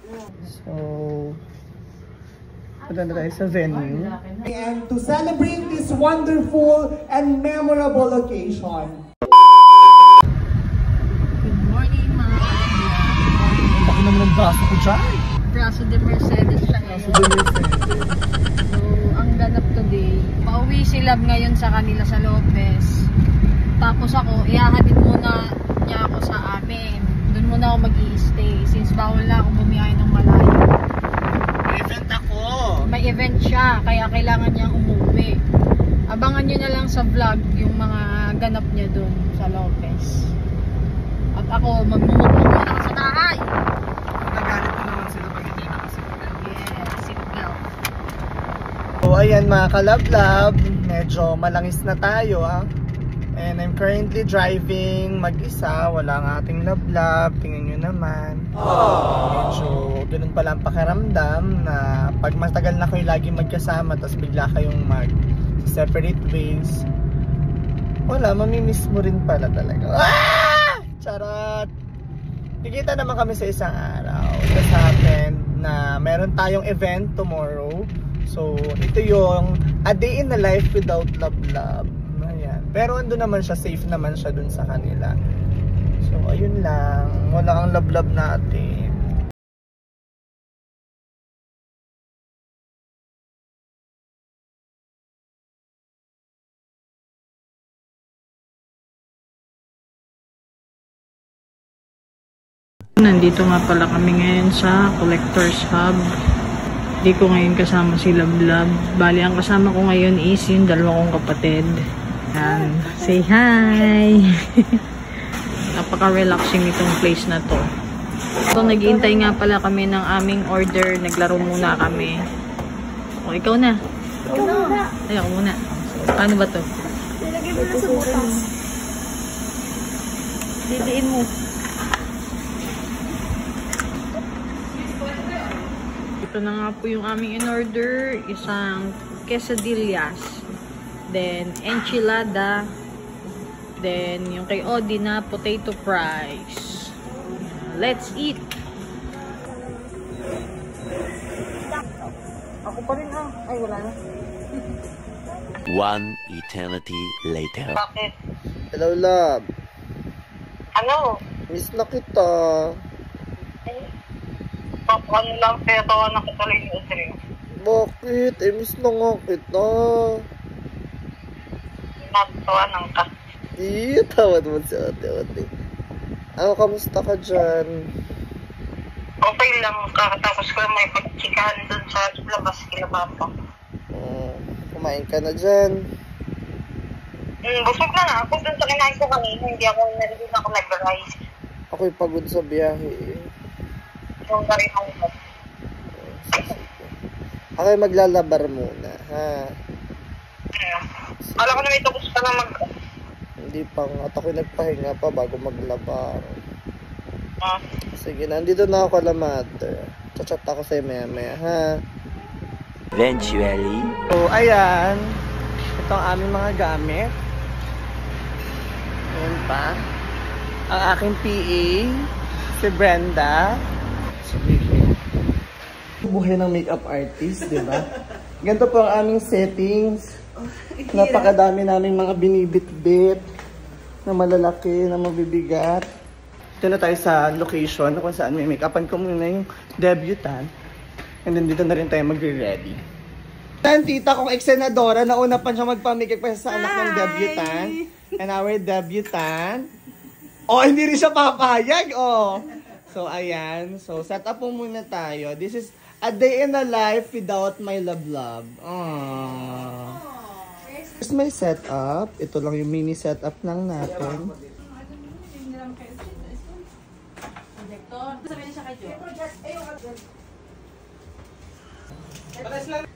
So, punta na tayo sa venue. And to celebrate this wonderful and memorable occasion. Good morning, mga Ang baki naman ng braso ko dyan. Braso de Mercedes siya ngayon. So, ang ganap today, pauwi sila ngayon sa kanila sa Lopez. Tapos ako, ihahatid muna niya ako sa amin. Doon muna ako mag-i-stay since bawal na ako bumiyahe ng malayo. May event ako. May event siya, kaya kailangan niyang umuwi. Abangan niyo na lang sa vlog yung mga ganap niya doon sa Lopez. At ako, magmumukmuk na ako sa bahay. Nagalit ko naman sila pag hindi nakaseatbelt. Yes, seatbelt. So ayan mga kalablab, medyo malangis na tayo ha. And I'm currently driving mag-isa, wala nga ating lablab, tingnan nyo naman. Medyo ganun pala ang pakiramdam na pag matagal na kayo lagi magkasama tapos bigla kayong mag-separate ways, wala, mamimiss mo rin pala talaga. Ah! Charot! Kikita naman kami sa isang araw. It happened na meron tayong event tomorrow. So, ito yung a day in the life without love. Ayan. Pero ando naman siya, safe naman siya dun sa kanila. So, ayun lang. Wala ang love natin. Nandito nga pala kami ngayon sa Collector's Hub. Hindi ko ngayon kasama si Lablab. Bali, ang kasama ko ngayon is yung dalawa kong kapatid. Yan. Say hi! Napaka-relaxing itong place na to. So, nag-iintay nga pala kami ng aming order. Naglaro muna kami. O, ikaw na. Ikaw muna. Ay, ako muna. Paano ba to? Nilagay mo na sa butas. Didiin mo. Ito na nga po yung aming in-order. Isang quesadillas. Then, enchilada. Then, yung kay Odi na potato fries. Let's eat! Ako pa rin ah. Ay, wala na. One eternity later. Bakit? Hello, love. Ano? Miss na kita. Ano lang, pero nakatuloy yung sa'yo. Bakit? Miss na nga kita. Nagtawanan ka. Tawad mo si ate. Ano, kamusta ka dyan? Okay lang, kakatapos ko lang may pagchikahan doon sa labas kila Papa. Kumain ka na dyan. Busog na nga ako doon sa kinain ko kanina. Hindi ako nag-rice. Ako'y pagod sa biyahe. Yung garin ako. Ako'y maglalabar muna, ha? Alam ko na may tukos ka na Hindi pa nga. At ako'y nagpahinga pa bago maglabar. Sige, nandito na ako kala mother. Chat ako sa'yo maya, ha? Eventually. So, ayan. Ito ang aming mga gamit. Ayan pa. Ang aking PA, si Brenda. Buhay ng makeup artist, di ba? Ganito po ang aming settings. Napakadami naming mga binibit-bit na malalaki, na mabibigat. Ito na tayo sa location kung saan may make-upan ko muna yung debutant. And then dito na rin tayo magre-ready. Ang tita kong ex-senadora, nauna pa siya magpamikip pa sa anak ng debutant. And our debutant. Oh, hindi rin siya papayag, oh. So, ayan. So, set up po muna tayo. This is a day in the life without my love. Aww. Here's my setup. Ito lang yung mini setup lang natin. So,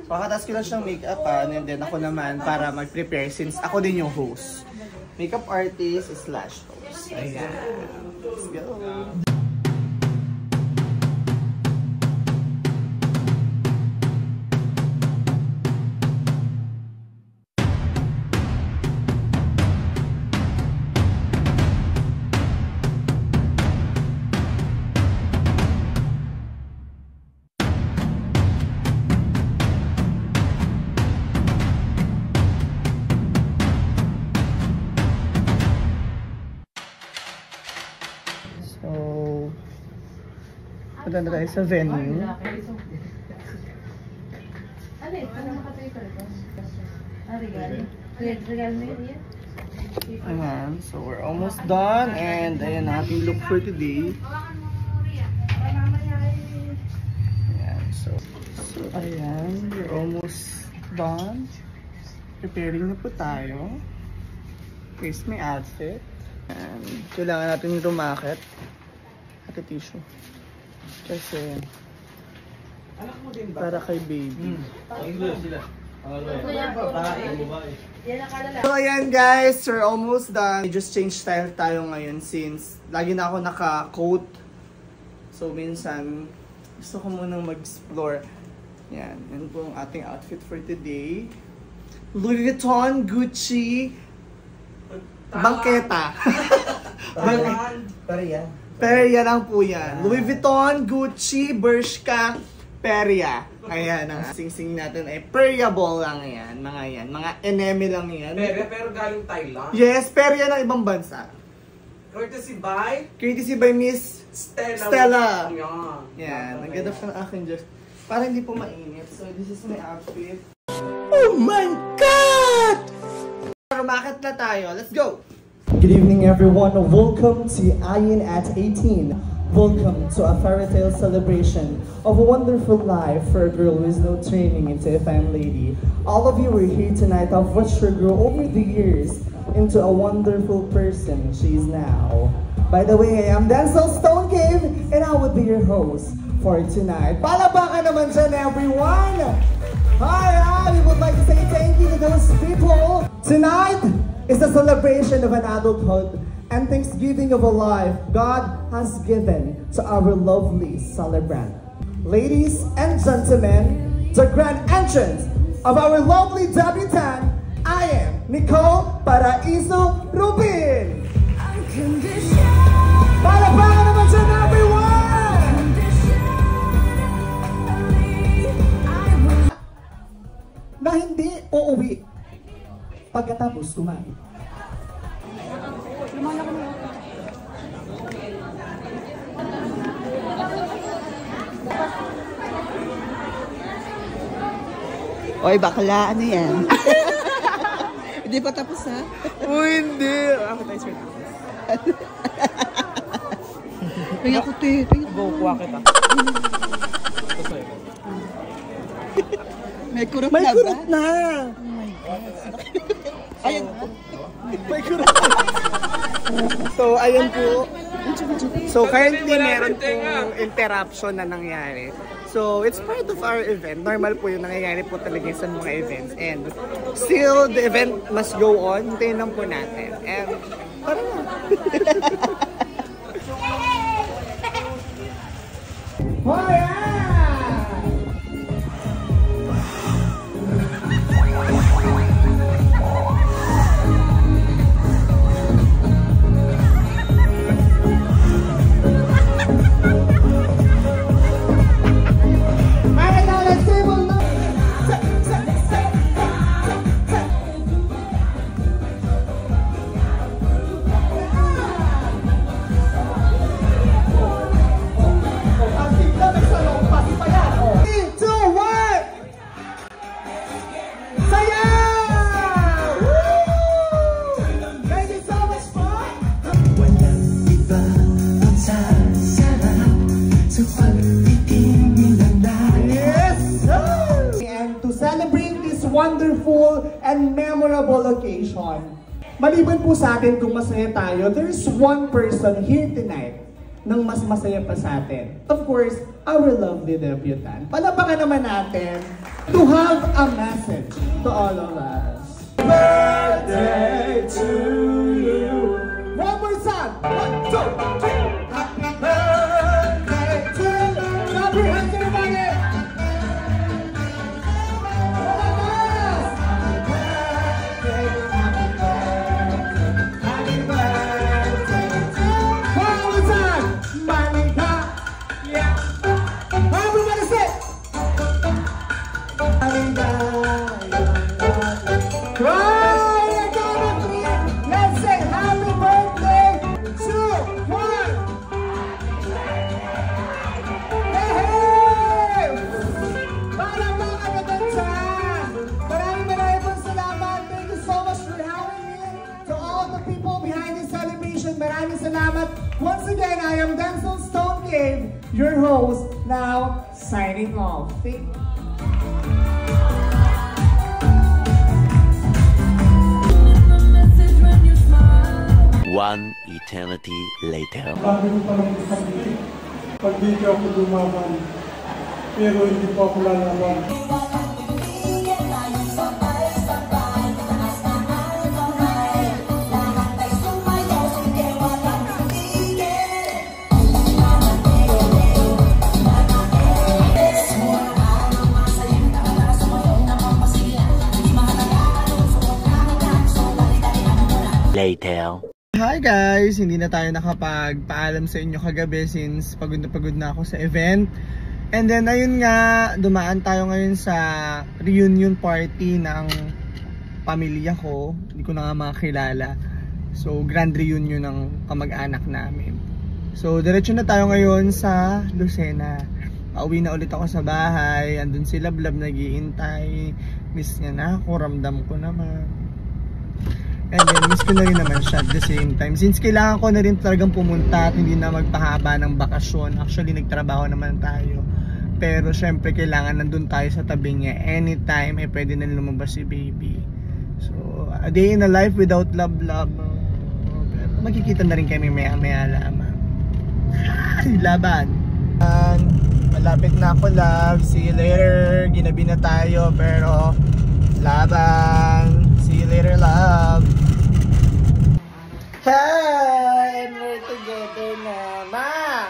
kakatas ko lang siyang make-up, and then ako naman para mag-prepare since ako din yung host. Makeup artist / host. Ayan. Let's go. Punta na tayo sa venue. Ayan, so we're almost done and ayan ang ating look for today. Ayan, so ayan, we're almost done. Preparing na po tayo. Here's my outfit. And kailangan natin rumakit. Ate tissue. Kasi para kay baby. So ayan guys, we're almost done. Just change style tayo ngayon since lagi na ako naka-coat. So minsan gusto ko munang mag-explore. Yan, yan po ang ating outfit for today. Louis Vuitton, Gucci, Bangketa. Perya lang po yan. Louis Vuitton, Gucci, Bershka, Perya. Ayan, ang sing-sing natin ay Perya-ball lang yan. Mga yan, mga enemy lang yan. Pero galing Thailand. Yes, Perya ng ibang bansa. Courtesy by? Courtesy by Miss Stella. Yan. Yan, ang ganda pa ng aking dress. Para hindi po mainit. So, this is my outfit. Oh my God! Rumakit na tayo. Let's go! Good evening, everyone. Welcome to Ayin at 18. Welcome to a fairy tale celebration of a wonderful life for a girl who is now turning into a fine lady. All of you are here tonight. I've watched her grow over the years into a wonderful person she is now. By the way, I am Denzel Stone Cave, and I will be your host for tonight. Palapakan naman dyan, everyone! Hi! We would like to say thank you to those people. Tonight is a celebration of an adulthood and thanksgiving of a life God has given to our lovely celebrant. Ladies and gentlemen, the grand entrance of our lovely debutante, I am Nicole Paraiso Rubin. Palapakan naman dyan, everyone! Na hindi uuwi pagkatapos kumain. Oy, bakla, ano yan? Hindi pa tapos, ha? Oh, hindi! Appetizer na. Tingnan ko, te. Bukuha kita. May kurot May na kurot ba? na! Oh my God. Ayun. May kurot na! So, ayun po. So, currently meron pong interruption na nangyari. So, it's part of our event. Normal po yung nangyayari po talaga sa mga events. And still, the event must go on. Hintayin lang po natin. And, tara na! Oh yeah! Alright, now let's table now. Wonderful and memorable occasion. Maliban po sa atin kung masaya tayo, there's one person here tonight nang mas masaya pa sa atin. Of course, our lovely debutant. Palapakan naman natin to have a message to all of us. Birthday to you. One more time. 1, 2, 3. Happy birthday to you. Clap your hands, everybody. salamat. Once again, I am Denzel Stone Cave, your host, now signing off. Thank you. One eternity later. Sabi ko pa lang isang bitik, pag dito ako dumaman, pero hindi pa ako lalaban. Later. Hi guys! Hindi na tayo nakapagpaalam sa inyo kagabi since pagod na ako sa event. And then ayun nga, dumaan tayo ngayon sa reunion party ng pamilya ko. Hindi ko na nga makakilala. So grand reunion ng kamag-anak namin. So diretso na tayo ngayon sa Lucena. Pauwi na ulit ako sa bahay. Andun si Lablab nag-iintay. Miss niya na ako, ramdam ko naman. And then miss ko na rin naman siya at the same time. Since kailangan ko na rin talagang pumunta at hindi na magpahaba ng bakasyon. Actually nagtrabaho naman tayo. Pero syempre kailangan nandun tayo sa tabi niya. Anytime ay pwede na lumabas si baby. So a day in a life without Lablab. Pero magkikita na rin kami maya lamang. Laban. Malapit na ako, love. See you later. Ginabi na tayo pero laban. See you later, love. Hi! And we're together na, ma!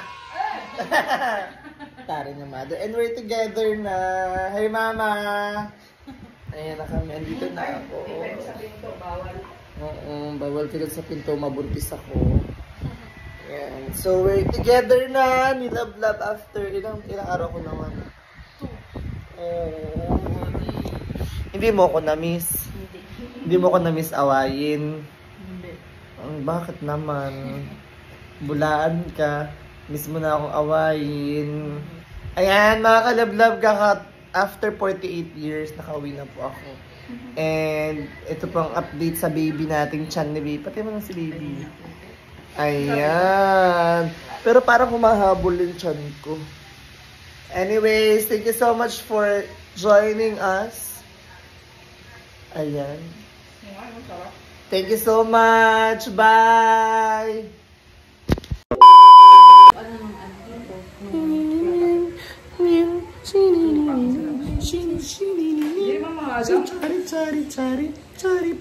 Tari na, mother. And we're together na. Hi, mama! Ayan na kami. Andito na ako. Bawal ka sa pinto. Mabuntis ako. Ayan. So, we're together na. Ni Lablab after ilang araw ko naman. Oh. Hindi mo ako na-miss. Hindi mo ako na-miss awayin. Hindi. Bakit naman? Bulaan ka. Miss mo na akong awayin. Ayan, mga kalablab, after 48 years, nakauwi na po ako. And ito pang update sa baby nating chan ni baby. Pati mo lang si baby. Ayan. Pero parang humahabol yung chan ko. Anyways, thank you so much for joining us. Ayan. Thank you so much. Bye! Chari, chari, chari, chari, chari,